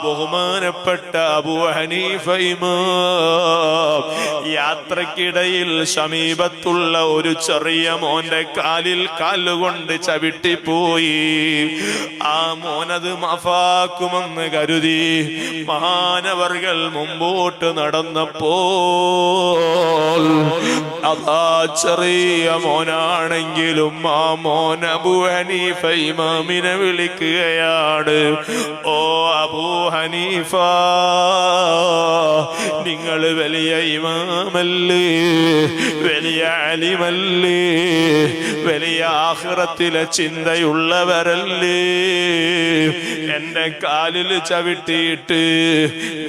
ബഹുമാനപ്പെട്ട അബൂ ഹനീഫ ഇമാം യാത്രക്കിടയിൽ സമീപത്തുള്ള ഒരു ചെറിയ മോന്റെ കാലിൽ കാലുകൊണ്ട് ചവിട്ടിപ്പോയി. ആ മോനത് മഫാക്കുമെന്ന് കരുതി മഹാനവർകൾ മുമ്പോട്ട് നടന്നപ്പോൾ അതാ ചെറിയ മോനാണെങ്കിലും ആ മോൻ അബൂ ഹനീഫ ഇമാമിനെ വിളിക്കുകയാണ്. ഓ അബൂ ഹനീഫ, നിങ്ങൾ വലിയ ഇമാമല്ലേ, വലിയ അലിമല്ലേ, വലിയ ആഖിറത്തിലെ ചിന്തയുള്ളവരല്ലേ, എന്റെ കാലിൽ ചവിട്ടിയിട്ട്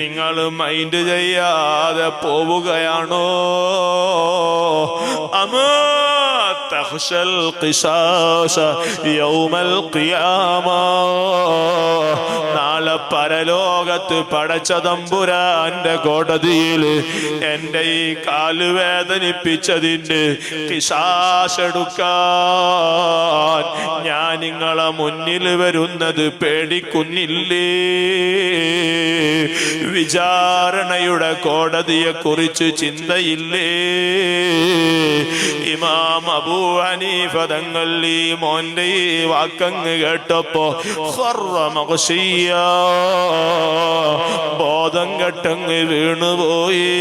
നിങ്ങൾ മൈൻഡ് ചെയ്യാതെ പോവുകയാണോ? അമാ തഖ്ശൽ ഖിസാസ യൗമൽ ഖിയാമ, നാളെ പരലോകത്ത് പടച്ച തമ്പുരാന്റെ കോടതിയിൽ എന്റെ ഈ കാല് വേദനിപ്പിച്ചതിന്റെ ഖിസാസ് എടുക്കാൻ ഞാൻ നിങ്ങളെ മുന്നിൽ വരുന്നത് പേടിക്കുന്നില്ലേ? വിചാരണയുടെ കോടതിയെ കുറിച്ച് ചിന്തയില്ലേ? ഇമാം അബൂ ഹനീഫ തങ്ങൾ ഈ മോന്റെ ഈ വാക്കങ്ങ് കേട്ടപ്പോ ബോധം കെട്ടങ്ങ് വീണുപോയി.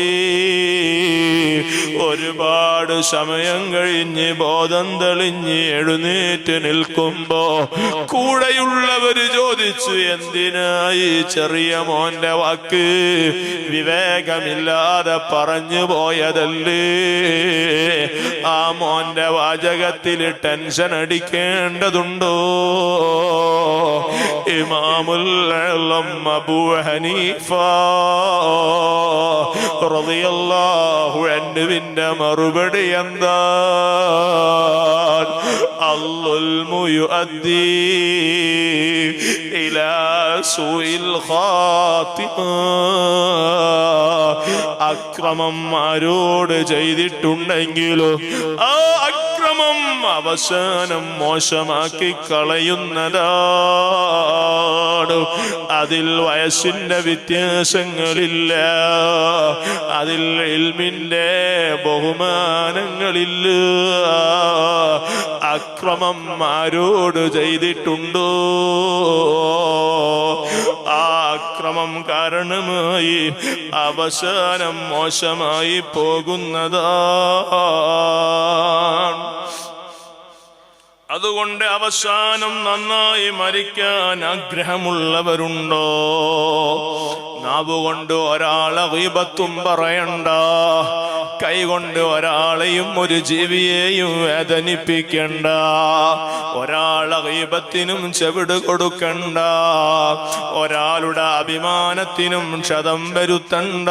ഒരുപാട് സമയം കഴിഞ്ഞ് ബോധം തെളിഞ്ഞ് എഴുന്നേറ്റ് നിൽക്കുമ്പോ കൂടെയുള്ളവര് ചോദിച്ചു, എന്തിനായി ചെറിയ മോന്റെ വാക്ക് വിവേകമില്ലാതെ പറഞ്ഞു പോയതല്ലേ? ആ മോന്റെ വാചകത്തിൽ ടെൻഷൻ അടിക്കേണ്ടതുണ്ടോ? ഇമാമുൽ അഅ്ലം അബൂ ഹനീഫ റളിയല്ലാഹു അൻഹുവിന്റെ മറുപടി എന്താ? അൽദുൽമു യുഅദ്ദി ഇലാ സൂഇൽ ഖാതിമ. അക്രമം ആരോട് ചെയ്തിട്ടുണ്ടെങ്കിലും ആ അക്രമം അവസാനം മോശമാക്കി കളയുന്നതാണ്. അതിൽ വയസ്സിന്റെ വ്യത്യാസങ്ങളില്ല, അതിൽ ഇൽമിന്റെ ബഹുമാനങ്ങളില്ല. അക്രമം ആരോട് ചെയ്തിട്ടുണ്ടോ ആ അക്രമം കാരണമായി അവസാനം മോശമായി പോകുന്നതാണ്. അതുകൊണ്ട് അവസാനം നന്നായി മരിക്കാൻ ആഗ്രഹമുള്ളവരുണ്ടോ? നാവുകൊണ്ട് ഒരാളെ ഗീബത്തും പറയണ്ട, കൈകൊണ്ട് ഒരാളെയും ഒരു ജീവിയെയും വേദനിപ്പിക്കണ്ട, ഒരാളെ ഗീബത്തിനും ചെവിട് കൊടുക്കണ്ട, ഒരാളുടെ അഭിമാനത്തിനും ക്ഷതം വരുത്തണ്ട.